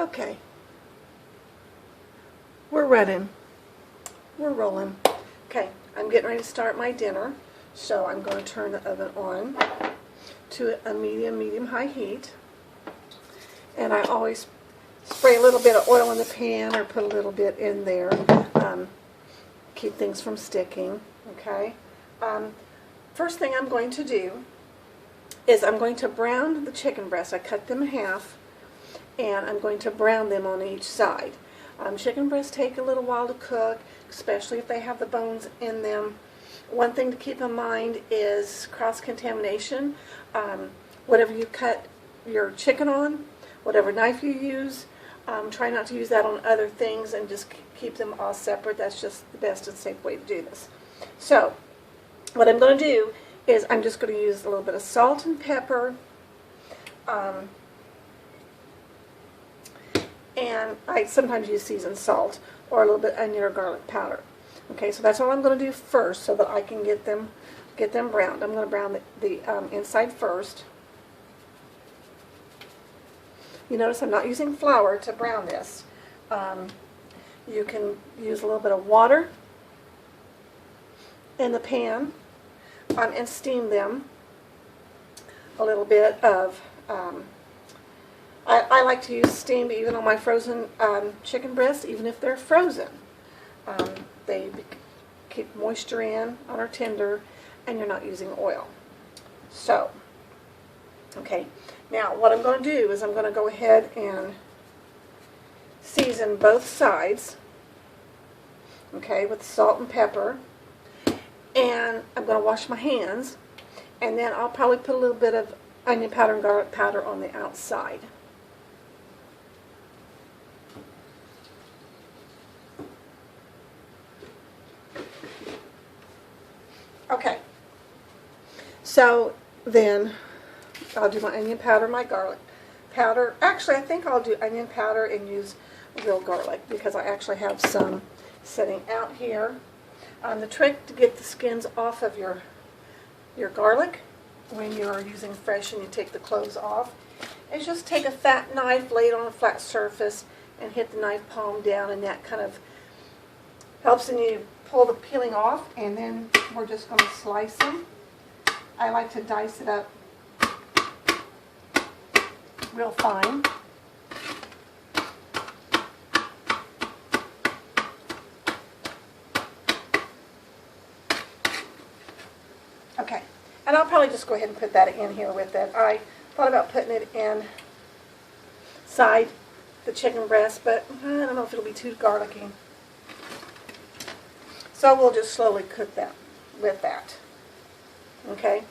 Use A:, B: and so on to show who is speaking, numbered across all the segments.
A: Okay, we're running. We're rolling. Okay, I'm getting ready to start my dinner, so I'm going to turn the oven on to a medium-high heat. And I always spray a little bit of oil in the pan or put a little bit in there, keep things from sticking. Okay. First thing I'm going to do is I'm going to brown the chicken breasts. I cut them in half, and I'm going to brown them on each side. Chicken breasts take a little while to cook, especially if they have the bones in them. One thing to keep in mind is cross-contamination. Whatever you cut your chicken on, whatever knife you use, try not to use that on other things and just keep them all separate. That's just the best and safe way to do this. So, what I'm going to do is I'm just going to use a little bit of salt and pepper, and I sometimes use seasoned salt or a little bit of onion or garlic powder. Okay, so that's all I'm going to do first so that I can get them browned. I'm going to brown the inside first. You notice I'm not using flour to brown this. You can use a little bit of water in the pan and steam them. A little bit of, I like to use steam even on my frozen chicken breasts, even if they're frozen. They keep moisture in on our tender, and you're not using oil. So, okay, now what I'm going to do is I'm going to go ahead and season both sides, okay, with salt and pepper. And I'm going to wash my hands, and then I'll probably put a little bit of onion powder and garlic powder on the outside. Okay, so then I'll do my onion powder, my garlic powder. Actually, I think I'll do onion powder and use real garlic because I actually have some sitting out here. The trick to get the skins off of your garlic when you're using fresh and you take the cloves off is just take a fat knife, lay it on a flat surface, and hit the knife palm down, and that kind of helps in you pull the peeling off. And then we're just going to slice them. I like to dice it up real fine. Okay, and I'll probably just go ahead and put that in here with it. I thought about putting it inside the chicken breast, but I don't know if it'll be too garlicky. So we'll just slowly cook that with that. Okay.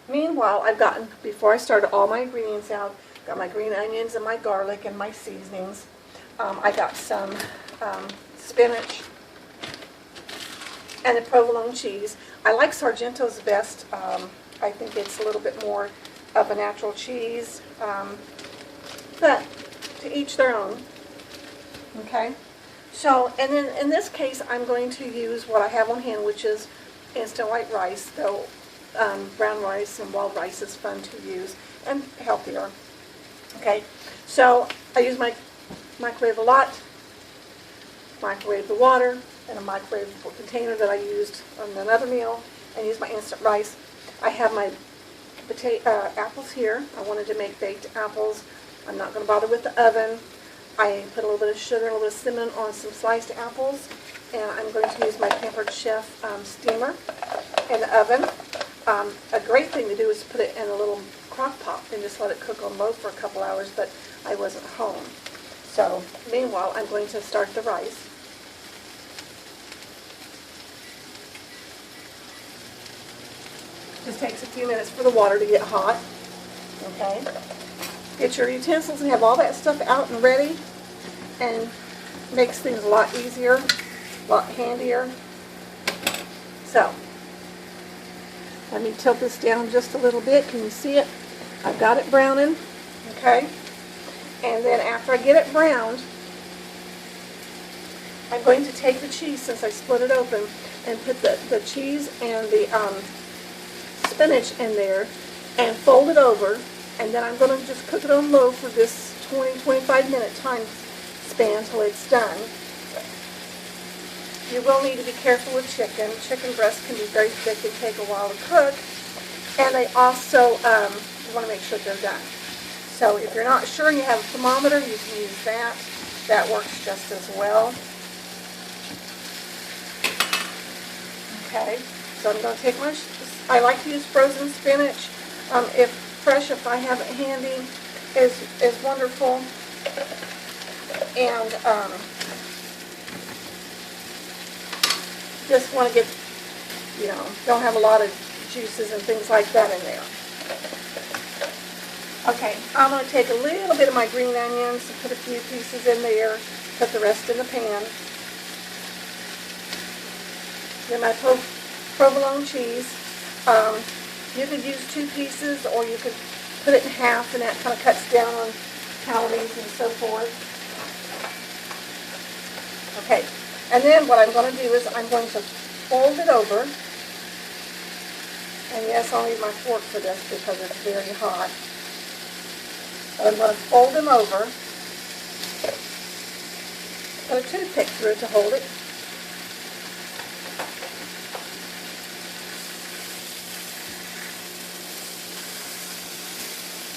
A: Meanwhile, I've gotten, before I started, all my ingredients out. Got my green onions and my garlic and my seasonings. I got some spinach and the provolone cheese. I like Sargento's best. I think it's a little bit more of a natural cheese, but to each their own. Okay, so, and then in this case I'm going to use what I have on hand, which is instant white rice, though brown rice and wild rice is fun to use and healthier. Okay, so I use my microwave a lot, microwave the water, in a microwavable container that I used on another meal, and use my instant rice. I have my apples here. I wanted to make baked apples. I'm not going to bother with the oven. I put a little bit of sugar, a little bit of cinnamon on some sliced apples, and I'm going to use my Pampered Chef steamer in the oven. A great thing to do is put it in a little crock pot and just let it cook on low for a couple hours, but I wasn't home. So meanwhile, I'm going to start the rice. Just takes a few minutes for the water to get hot. Okay. Get your utensils and have all that stuff out and ready, and makes things a lot easier, a lot handier. So, let me tilt this down just a little bit. Can you see it? I've got it browning. Okay. And then after I get it browned, I'm going to take the cheese, since I split it open, and put the cheese and the spinach in there and fold it over And then I'm going to just cook it on low for this 20-25 minute time span till it's done. You will need to be careful with chicken. Chicken breasts can be very thick and take a while to cook. And they also, you want to make sure they're done. So if you're not sure and you have a thermometer, you can use that. That works just as well. Okay, so I'm going to take my, I like to use frozen spinach. If fresh, if I have it handy, is wonderful. And just want to get, don't have a lot of juices and things like that in there. Okay, I'm going to take a little bit of my green onions and put a few pieces in there, put the rest in the pan. Then my provolone cheese. You could use 2 pieces or you could put it in half, and that kind of cuts down on calories and so forth. Okay, and then what I'm going to do is I'm going to fold it over. And yes, I'll need my fork for this because it's very hot. But I'm going to fold them over. Put a toothpick through it to hold it.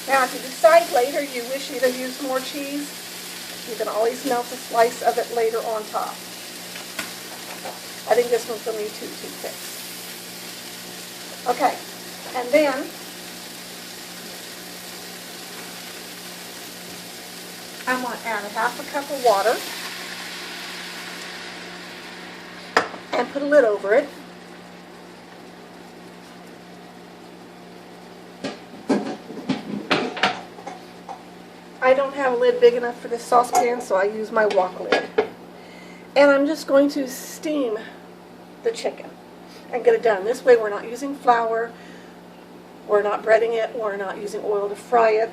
A: Now, if you decide later you wish you'd have used more cheese, you can always melt a slice of it later on top. I think this one's going to need 2 toothpicks. Okay, and then I'm going to add 1/2 cup of water and put a lid over it. I don't have a lid big enough for this saucepan, so I use my wok lid. And I'm just going to steam the chicken and get it done. This way we're not using flour, we're not breading it, we're not using oil to fry it.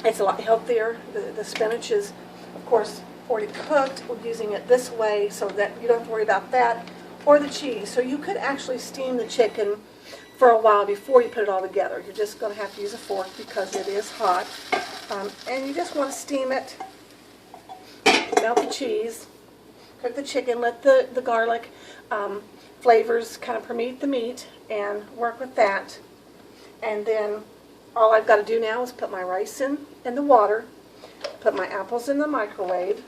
A: It's a lot healthier. The spinach is, of course, already cooked. We're using it this way so that you don't have to worry about that, or the cheese. So you could actually steam the chicken for a while before you put it all together. You're just going to have to use a fork because it is hot. And you just want to steam it, melt the cheese, cook the chicken, let the garlic flavors kind of permeate the meat, and work with that. And then all I've got to do now is put my rice in the water, put my apples in the microwave.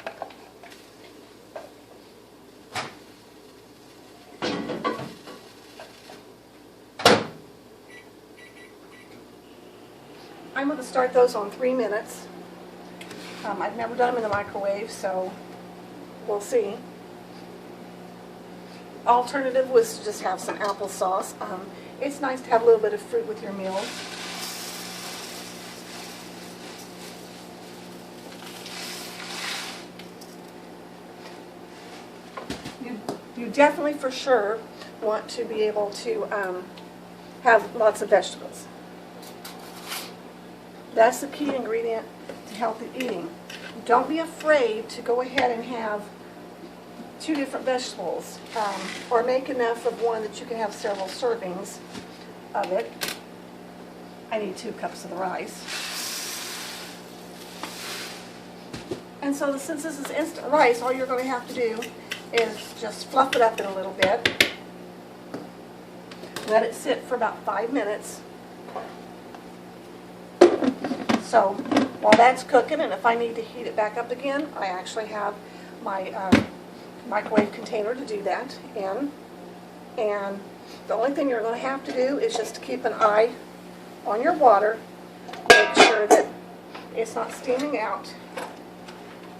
A: I'm going to start those on 3 minutes. I've never done them in the microwave, so we'll see. Alternative was to just have some applesauce. It's nice to have a little bit of fruit with your meals. You definitely for sure want to be able to have lots of vegetables. That's the key ingredient to healthy eating. Don't be afraid to go ahead and have 2 different vegetables, or make enough of one that you can have several servings of it. I need 2 cups of the rice. And so since this is instant rice, all you're going to have to do is just fluff it up in a little bit. Let it sit for about 5 minutes. So while that's cooking, and if I need to heat it back up again, I actually have my microwave container to do that in. And the only thing you're going to have to do is just to keep an eye on your water, make sure that it's not steaming out,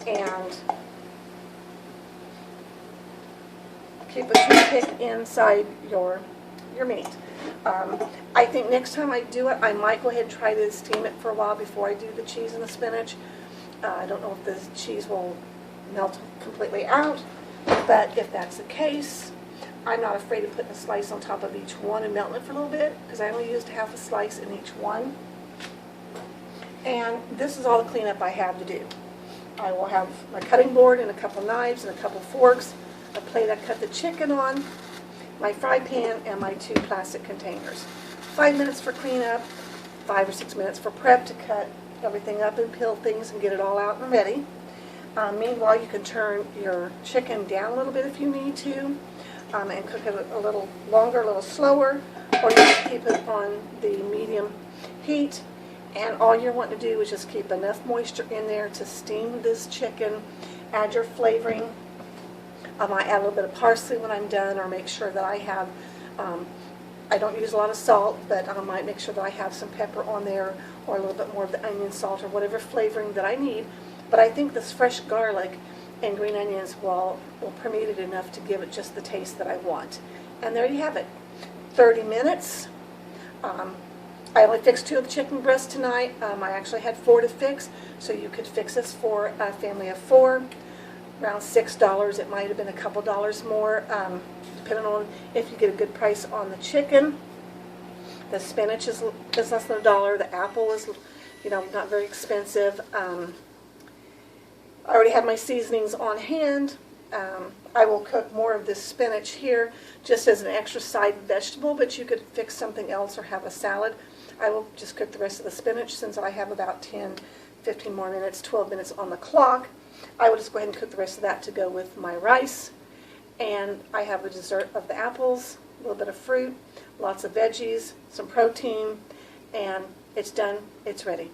A: and keep a toothpick inside your meat. I think next time I do it, I might go ahead and try to steam it for a while before I do the cheese and the spinach. I don't know if the cheese will melt completely out, but if that's the case, I'm not afraid of putting a slice on top of each one and melting it for a little bit, because I only used 1/2 slice in each one. And this is all the cleanup I have to do. I will have my cutting board and a couple knives and a couple forks, a plate I cut the chicken on, my fry pan, and my 2 plastic containers. 5 minutes for cleanup, 5 or 6 minutes for prep to cut everything up and peel things and get it all out and ready. Meanwhile, you can turn your chicken down a little bit if you need to, and cook it a little longer, a little slower, or you can keep it on the medium heat. And all you're wanting to do is just keep enough moisture in there to steam this chicken. Add your flavoring. I might add a little bit of parsley when I'm done, or make sure that I have, I don't use a lot of salt, but I might make sure that I have some pepper on there, or a little bit more of the onion salt, or whatever flavoring that I need. But I think this fresh garlic and green onions will permeate it enough to give it just the taste that I want. And there you have it. 30 minutes. I only fixed 2 of the chicken breasts tonight. I actually had 4 to fix, so you could fix this for a family of 4. Around $6. It might have been a couple dollars more, depending on if you get a good price on the chicken. The spinach is less than $1. The apple is, not very expensive. I already have my seasonings on hand. I will cook more of this spinach here just as an extra side vegetable, but you could fix something else or have a salad. I will just cook the rest of the spinach since I have about 10, 15 more minutes, 12 minutes on the clock. I will just go ahead and cook the rest of that to go with my rice. And I have a dessert of the apples, a little bit of fruit, lots of veggies, some protein, and it's done. It's ready.